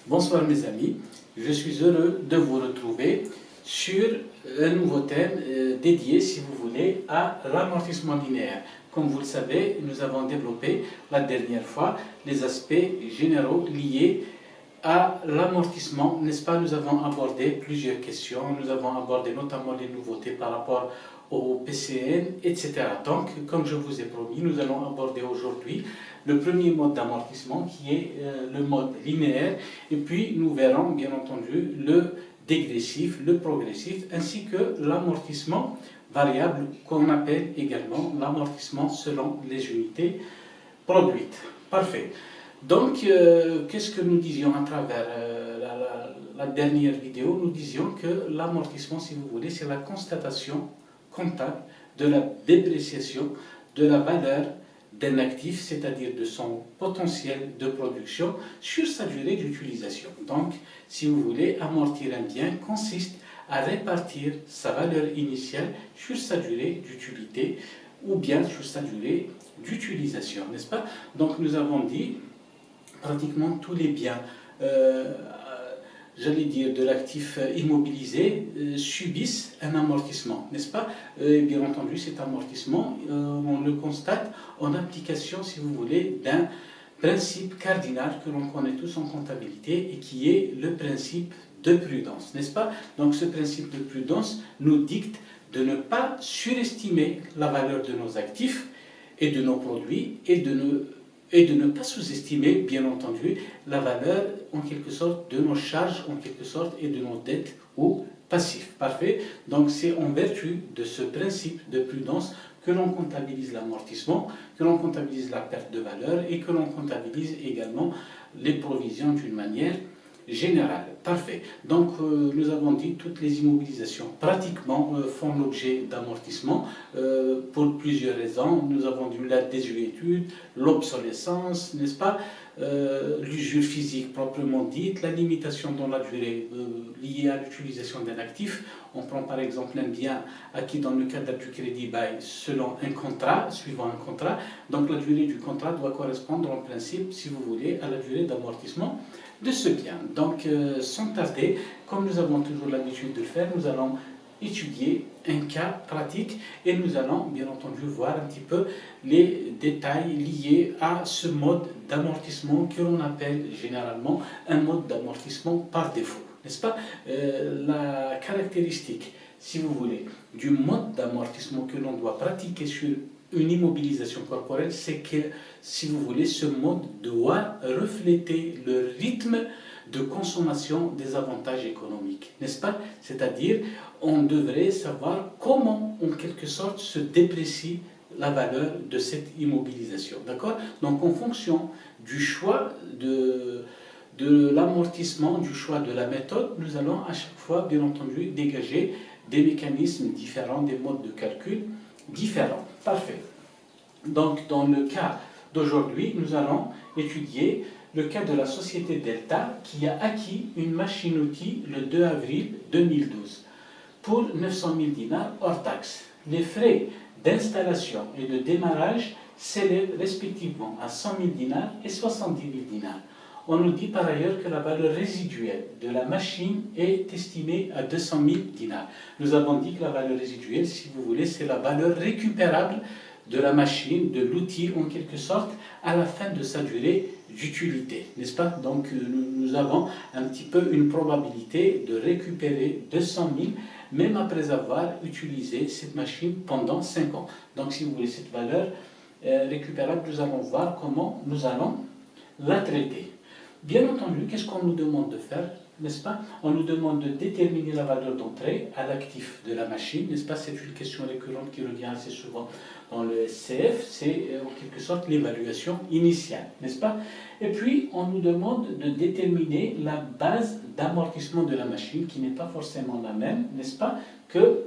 Bonsoir mes amis, je suis heureux de vous retrouver sur un nouveau thème dédié, si vous voulez, à l'amortissement linéaire. Comme vous le savez, nous avons développé la dernière fois les aspects généraux liés à l'amortissement, n'est-ce pas? Nous avons abordé plusieurs questions, nous avons abordé notamment les nouveautés par rapport au PCN, etc. Donc, comme je vous ai promis, nous allons aborder aujourd'hui le premier mode d'amortissement qui est le mode linéaire, et puis nous verrons bien entendu le dégressif, le progressif, ainsi que l'amortissement variable qu'on appelle également l'amortissement selon les unités produites. Parfait. Donc, qu'est-ce que nous disions à travers la dernière vidéo? Nous disions que l'amortissement, si vous voulez, c'est la constatation comptable de la dépréciation de la valeur d'un actif, c'est-à-dire de son potentiel de production sur sa durée d'utilisation. Donc, si vous voulez, amortir un bien consiste à répartir sa valeur initiale sur sa durée d'utilité ou bien sur sa durée d'utilisation, n'est-ce pas? Donc, nous avons dit pratiquement tous les biens, j'allais dire, de l'actif immobilisé subissent un amortissement, n'est-ce pas? Bien entendu, cet amortissement, on le constate en application, si vous voulez, d'un principe cardinal que l'on connaît tous en comptabilité et qui est le principe de prudence, n'est-ce pas? Donc ce principe de prudence nous dicte de ne pas surestimer la valeur de nos actifs et de nos produits et de ne pas sous-estimer, bien entendu, la valeur, en quelque sorte, de nos charges, en quelque sorte, et de nos dettes ou passifs. Parfait. Donc, c'est en vertu de ce principe de prudence que l'on comptabilise l'amortissement, que l'on comptabilise la perte de valeur et que l'on comptabilise également les provisions d'une manière générale. Parfait. Donc, nous avons dit toutes les immobilisations pratiquement font l'objet d'amortissement pour plusieurs raisons. Nous avons dit la désuétude, l'obsolescence, n'est-ce pas, l'usure physique proprement dite, la limitation dans la durée liée à l'utilisation d'un actif. On prend par exemple un bien acquis dans le cadre du crédit bail selon un contrat, suivant un contrat. Donc, la durée du contrat doit correspondre en principe, si vous voulez, à la durée d'amortissement de ce bien. Donc, sans tarder, comme nous avons toujours l'habitude de le faire, nous allons étudier un cas pratique et nous allons bien entendu voir un petit peu les détails liés à ce mode d'amortissement que l'on appelle généralement un mode d'amortissement par défaut, n'est-ce pas? La caractéristique, si vous voulez, du mode d'amortissement que l'on doit pratiquer sur une immobilisation corporelle, c'est que, si vous voulez, ce mode doit refléter le rythme de consommation des avantages économiques, n'est-ce pas? C'est-à-dire, on devrait savoir comment, en quelque sorte, se déprécie la valeur de cette immobilisation, d'accord? Donc, en fonction du choix de l'amortissement, du choix de la méthode, nous allons à chaque fois, bien entendu, dégager des mécanismes différents, des modes de calcul différents. Parfait. Donc, dans le cas d'aujourd'hui, nous allons étudier le cas de la société Delta qui a acquis une machine-outil le 2 avril 2012 pour 900 000 dinars hors taxe. Les frais d'installation et de démarrage s'élèvent respectivement à 100 000 dinars et 70 000 dinars. On nous dit par ailleurs que la valeur résiduelle de la machine est estimée à 200 000 dinars. Nous avons dit que la valeur résiduelle, si vous voulez, c'est la valeur récupérable de la machine, de l'outil en quelque sorte, à la fin de sa durée d'utilité, n'est-ce pas? Donc nous avons un petit peu une probabilité de récupérer 200 000 même après avoir utilisé cette machine pendant 5 ans. Donc si vous voulez cette valeur récupérable, nous allons voir comment nous allons la traiter. Bien entendu, qu'est-ce qu'on nous demande de faire, n'est-ce pas? On nous demande de déterminer la valeur d'entrée à l'actif de la machine, n'est-ce pas? C'est une question récurrente qui revient assez souvent dans le SCF, c'est en quelque sorte l'évaluation initiale, n'est-ce pas? Et puis, on nous demande de déterminer la base d'amortissement de la machine, qui n'est pas forcément la même, n'est-ce pas, que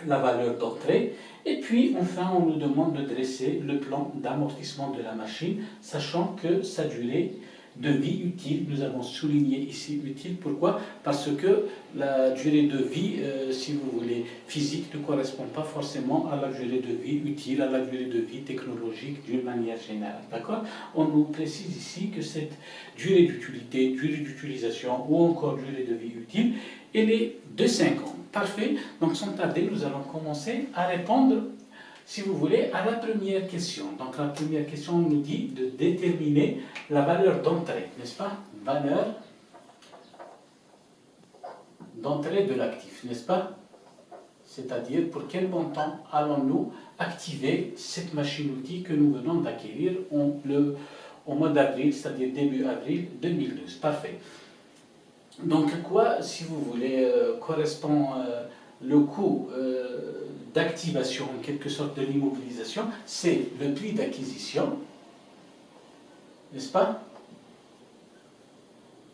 la valeur d'entrée. Et puis, enfin, on nous demande de dresser le plan d'amortissement de la machine, sachant que sa durée de vie utile, nous avons souligné ici utile, pourquoi? Parce que la durée de vie, si vous voulez, physique ne correspond pas forcément à la durée de vie utile, à la durée de vie technologique d'une manière générale. D'accord? On nous précise ici que cette durée d'utilité, durée d'utilisation ou encore durée de vie utile, elle est de 5 ans. Parfait. Donc sans tarder, nous allons commencer à répondre, si vous voulez, à la première question. Donc la première question nous dit de déterminer la valeur d'entrée, n'est-ce pas? Valeur d'entrée de l'actif, n'est-ce pas? C'est-à-dire pour quel montant allons-nous activer cette machine-outil que nous venons d'acquérir au mois d'avril, c'est-à-dire début avril 2012. Parfait. Donc quoi, si vous voulez, correspond le coût d'activation, en quelque sorte, de l'immobilisation, c'est le prix d'acquisition, n'est-ce pas,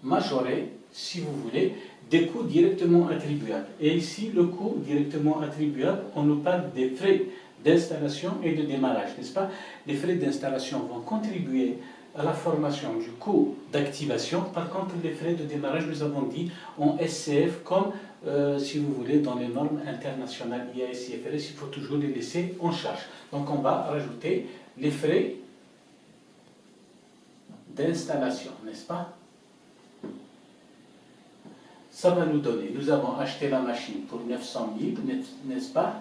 majoré, si vous voulez, des coûts directement attribuables. Et ici, le coût directement attribuable, on nous parle des frais d'installation et de démarrage, n'est-ce pas? Les frais d'installation vont contribuer à la formation du coût d'activation. Par contre, les frais de démarrage, nous avons dit, en SCF, comme, si vous voulez, dans les normes internationales IAS et IFRS, il faut toujours les laisser en charge. Donc, on va rajouter les frais d'installation, n'est-ce pas? Ça va nous donner, nous avons acheté la machine pour 900 000, n'est-ce pas?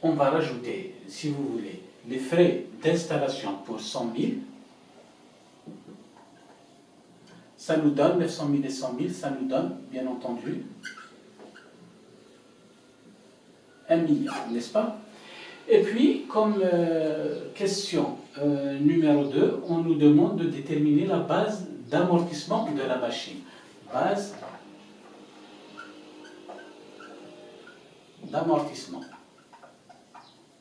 On va rajouter, si vous voulez, les frais d'installation pour 100 000. Ça nous donne 900 000 et 100 000, ça nous donne, bien entendu, 1 million, n'est-ce pas? Et puis, comme question numéro 2, on nous demande de déterminer la base d'amortissement de la machine. Base d'amortissement,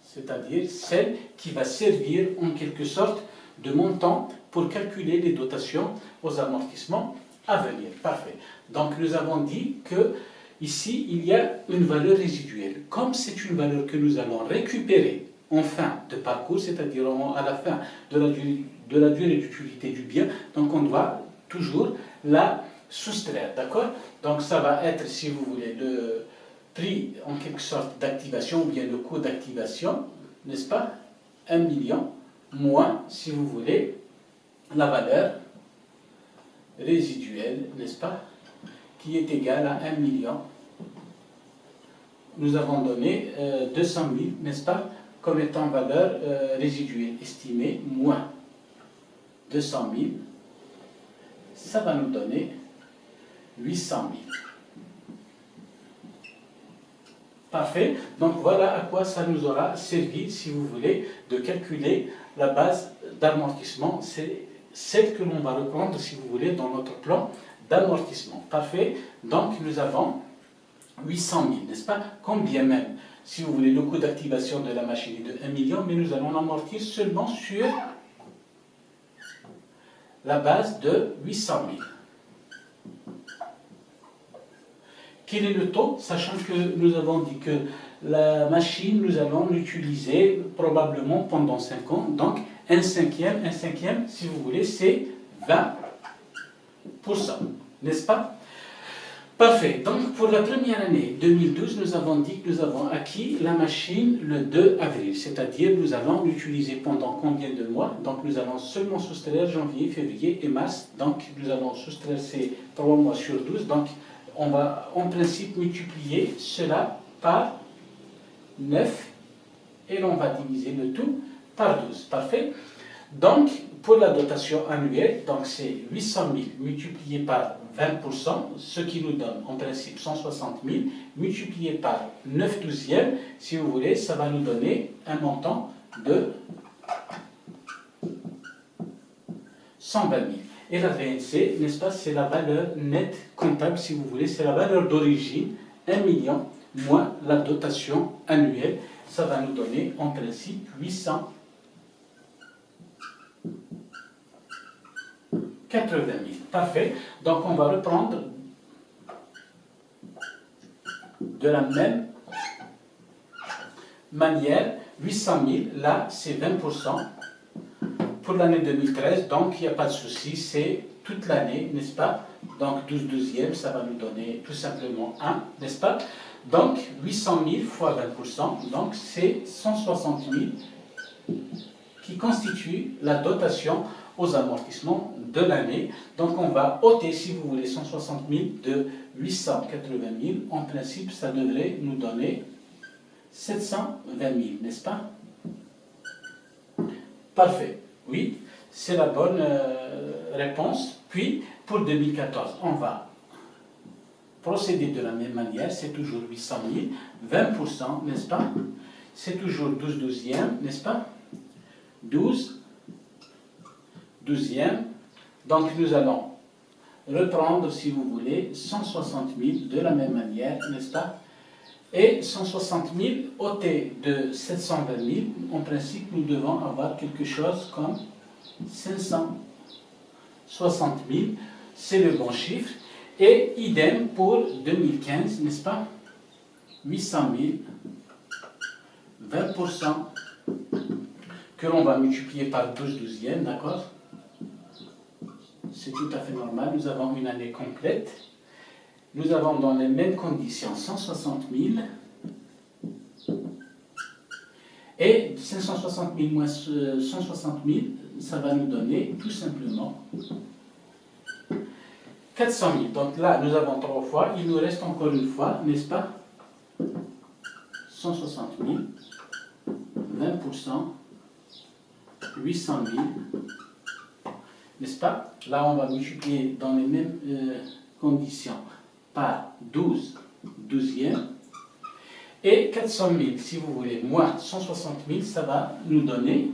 c'est-à-dire celle qui va servir en quelque sorte de montant pour calculer les dotations aux amortissements à venir. Parfait. Donc nous avons dit que ici il y a une valeur résiduelle. Comme c'est une valeur que nous allons récupérer en fin de parcours, c'est-à-dire à la fin de la durée d'utilité du bien, donc on doit toujours la soustraire, d'accord? Donc ça va être, si vous voulez, le prix en quelque sorte d'activation ou bien le coût d'activation, n'est-ce pas? 1 million moins, si vous voulez, la valeur résiduelle, n'est-ce pas? Qui est égale à 1 million. Nous avons donné 200 000, n'est-ce pas? Comme étant valeur résiduelle estimée moins 200 000. Ça va nous donner 800 000. Parfait. Donc voilà à quoi ça nous aura servi, si vous voulez, de calculer la base d'amortissement. C'est celle que l'on va reprendre, si vous voulez, dans notre plan d'amortissement. Parfait. Donc nous avons 800 000, n'est-ce pas? Combien même, si vous voulez, le coût d'activation de la machine est de 1 million, mais nous allons amortir seulement sur la base de 800 000. Quel est le taux? Sachant que nous avons dit que la machine, nous allons l'utiliser probablement pendant 5 ans. Donc, un cinquième, si vous voulez, c'est 20%. N'est-ce pas? Parfait. Donc, pour la première année 2012, nous avons dit que nous avons acquis la machine le 2 avril. C'est-à-dire, nous allons l'utiliser pendant combien de mois? Donc, nous allons seulement soustraire janvier, février et mars. Donc, nous allons soustraire ces 3 mois sur 12. Donc, on va en principe multiplier cela par 9 et l'on va diviser le tout par 12. Parfait. Donc, pour la dotation annuelle, donc c'est 800 000 multiplié par 20%, ce qui nous donne en principe 160 000, multiplié par 9 douzièmes, si vous voulez, ça va nous donner un montant de 120 000. Et la VNC, n'est-ce pas, c'est la valeur nette comptable, si vous voulez, c'est la valeur d'origine, 1 million, moins la dotation annuelle. Ça va nous donner, en principe, 880 000. Parfait. Donc, on va reprendre de la même manière. 800 000, là, c'est 20%. Pour l'année 2013, donc il n'y a pas de souci, c'est toute l'année, n'est-ce pas? Donc 12 douzièmes, ça va nous donner tout simplement 1, n'est-ce pas? Donc 800 000 fois 20%, donc c'est 160 000 qui constitue la dotation aux amortissements de l'année. Donc on va ôter, si vous voulez, 160 000 de 880 000. En principe, ça devrait nous donner 720 000, n'est-ce pas? Parfait, oui, c'est la bonne réponse. Puis, pour 2014, on va procéder de la même manière, c'est toujours 800 000, 20%, n'est-ce pas? C'est toujours 12 douzièmes, n'est-ce pas? 12 douzièmes. Donc, nous allons reprendre, si vous voulez, 160 000 de la même manière, n'est-ce pas? Et 160 000 ôté de 720 000, en principe, nous devons avoir quelque chose comme 560 000. C'est le bon chiffre. Et idem pour 2015, n'est-ce pas? 800 000, 20%, que l'on va multiplier par 12 douzièmes, d'accord? C'est tout à fait normal. Nous avons une année complète. Nous avons dans les mêmes conditions 160 000 et 560 000 moins 160 000, ça va nous donner tout simplement 400 000. Donc là, nous avons 3 fois. Il nous reste encore une fois, n'est-ce pas? 160 000, 20%, 800 000, n'est-ce pas? Là, on va multiplier dans les mêmes conditions par 12 douzièmes. Et 400 000, si vous voulez, moins 160 000, ça va nous donner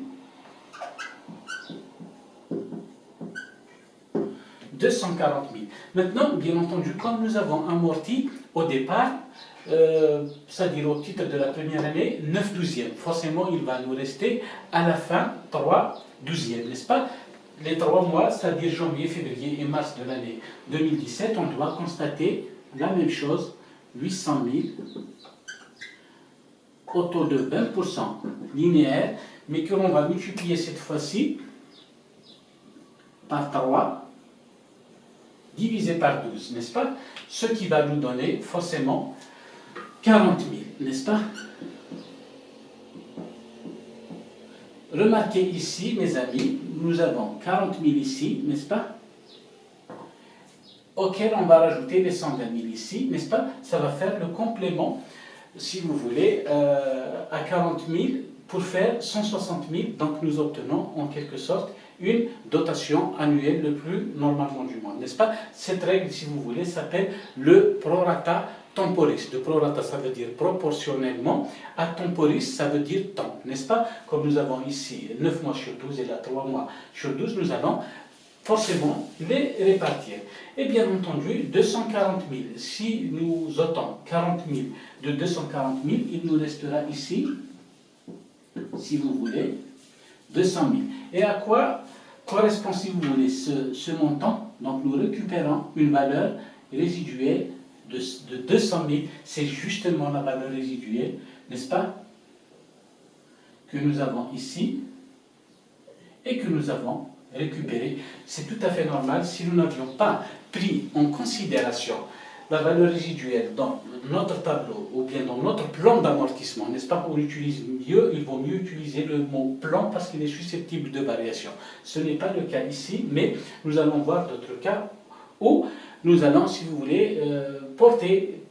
240 000. Maintenant, bien entendu, comme nous avons amorti au départ, c'est-à-dire au titre de la première année, 9 douzièmes, forcément, il va nous rester à la fin 3 douzièmes, n'est-ce pas? Les 3 mois, c'est-à-dire janvier, février et mars de l'année 2017, on doit constater la même chose, 800 000 au taux de 20% linéaire, mais que l'on va multiplier cette fois-ci par 3 divisé par 12, n'est-ce pas? Ce qui va nous donner forcément 40 000, n'est-ce pas? Remarquez ici, mes amis, nous avons 40 000 ici, n'est-ce pas? Auquel on va rajouter les 120 000 ici, n'est-ce pas? Ça va faire le complément, si vous voulez, à 40 000 pour faire 160 000. Donc nous obtenons en quelque sorte une dotation annuelle le plus normalement du monde, n'est-ce pas? Cette règle, si vous voulez, s'appelle le prorata temporis. De prorata, ça veut dire proportionnellement. À temporis, ça veut dire temps, n'est-ce pas? Comme nous avons ici 9 mois sur 12 et là 3 mois sur 12, nous allons forcément les répartir. Et bien entendu, 240 000. Si nous ôtons 40 000 de 240 000, il nous restera ici, si vous voulez, 200 000. Et à quoi correspond, si vous voulez, ce montant? Donc nous récupérons une valeur résiduelle de 200 000. C'est justement la valeur résiduelle, n'est-ce pas, que nous avons ici et que nous avons récupéré. C'est tout à fait normal. Si nous n'avions pas pris en considération la valeur résiduelle dans notre tableau ou bien dans notre plan d'amortissement, n'est-ce pas, on utilise mieux, il vaut mieux utiliser le mot plan parce qu'il est susceptible de variation. Ce n'est pas le cas ici, mais nous allons voir d'autres cas où nous allons, si vous voulez, porter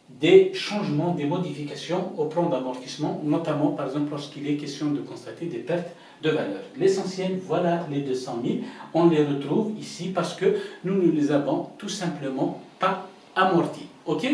des changements, des modifications au plan d'amortissement, notamment par exemple lorsqu'il est question de constater des pertes de valeur. L'essentiel, voilà les 200 000, on les retrouve ici parce que nous ne les avons tout simplement pas amortis. Ok?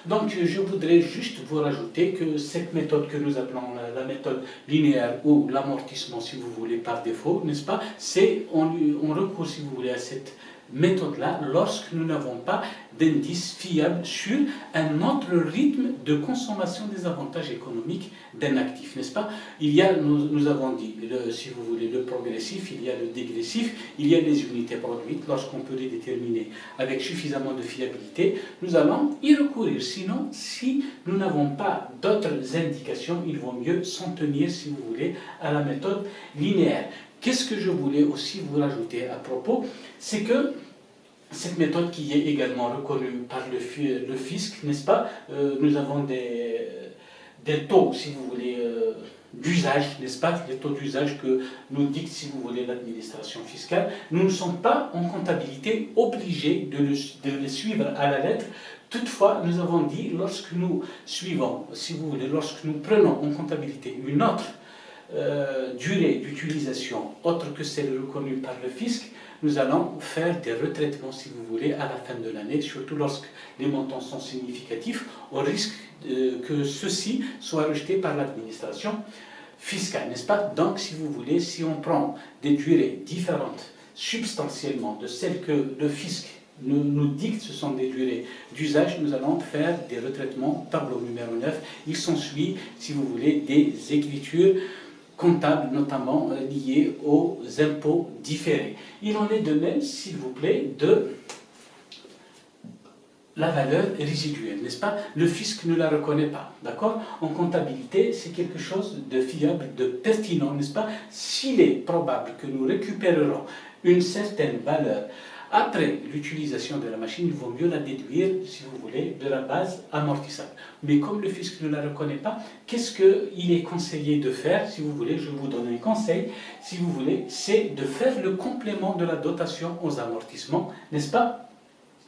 Donc je voudrais juste vous rajouter que cette méthode que nous appelons la méthode linéaire ou l'amortissement, si vous voulez, par défaut, n'est-ce pas? C'est on recourt, si vous voulez, à cette méthode-là lorsque nous n'avons pas d'indice fiable sur un autre rythme de consommation des avantages économiques d'un actif, n'est-ce pas? Il y a, nous avons dit, si vous voulez, le progressif, il y a le dégressif, il y a les unités produites. Lorsqu'on peut les déterminer avec suffisamment de fiabilité, nous allons y recourir. Sinon, si nous n'avons pas d'autres indications, il vaut mieux s'en tenir, si vous voulez, à la méthode linéaire. Qu'est-ce que je voulais aussi vous rajouter à propos? C'est que cette méthode qui est également reconnue par le fisc, n'est-ce pas? Nous avons des taux, si vous voulez, d'usage, n'est-ce pas? Les taux d'usage que nous dicte, si vous voulez, l'administration fiscale. Nous ne sommes pas en comptabilité obligés de les suivre à la lettre. Toutefois, nous avons dit, lorsque nous suivons, si vous voulez, lorsque nous prenons en comptabilité une autre durée d'utilisation autre que celle reconnue par le fisc, nous allons faire des retraitements, si vous voulez, à la fin de l'année, surtout lorsque les montants sont significatifs, au risque que ceux-ci soient rejetés par l'administration fiscale, n'est-ce pas? Donc, si vous voulez, si on prend des durées différentes substantiellement de celles que le fisc nous dicte, ce sont des durées d'usage, nous allons faire des retraitements, tableau numéro 9. Il s'ensuit, si vous voulez, des écritures comptables, notamment liées aux impôts différés. Il en est de même, s'il vous plaît, de la valeur résiduelle, n'est-ce pas? Le fisc ne la reconnaît pas, d'accord? En comptabilité, c'est quelque chose de fiable, de pertinent, n'est-ce pas? S'il est probable que nous récupérerons une certaine valeur après l'utilisation de la machine, il vaut mieux la déduire, si vous voulez, de la base amortissable. Mais comme le fisc ne la reconnaît pas, qu'est-ce qu'il est conseillé de faire? Si vous voulez, je vous donne un conseil, si vous voulez, c'est de faire le complément de la dotation aux amortissements, n'est-ce pas?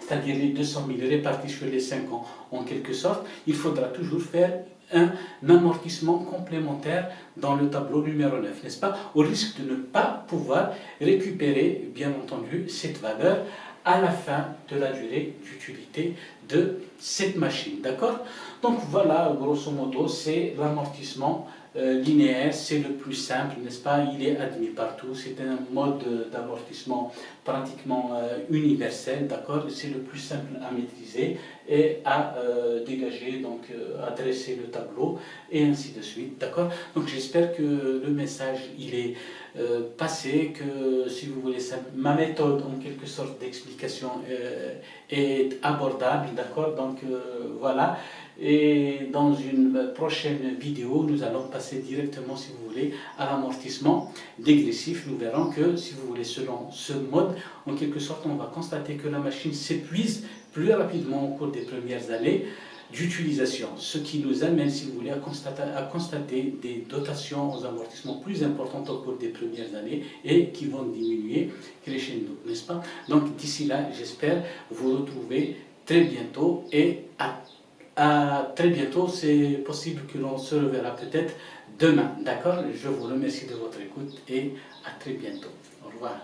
C'est-à-dire les 200 000 répartis sur les 5 ans, en quelque sorte, il faudra toujours faire un amortissement complémentaire dans le tableau numéro 9, n'est-ce pas? Au risque de ne pas pouvoir récupérer, bien entendu, cette valeur à la fin de la durée d'utilité de cette machine, d'accord? Donc voilà, grosso modo, c'est l'amortissement linéaire, c'est le plus simple, n'est-ce pas? Il est admis partout, c'est un mode d'amortissement pratiquement universel, d'accord? C'est le plus simple à maîtriser et à dégager, donc à dresser le tableau et ainsi de suite, d'accord? Donc j'espère que le message il est passé, que si vous voulez, ma méthode en quelque sorte d'explication est abordable, d'accord? Donc voilà. Et dans une prochaine vidéo, nous allons passer directement, si vous voulez, à l'amortissement dégressif. Nous verrons que, si vous voulez, selon ce mode, en quelque sorte, on va constater que la machine s'épuise plus rapidement au cours des premières années d'utilisation, ce qui nous amène, si vous voulez, à constater des dotations aux amortissements plus importantes au cours des premières années et qui vont diminuer crescendo, n'est-ce pas? Donc d'ici là, j'espère vous retrouver très bientôt et à très bientôt. C'est possible que l'on se reverra peut-être demain, d'accord? Je vous remercie de votre écoute et à très bientôt. Au revoir.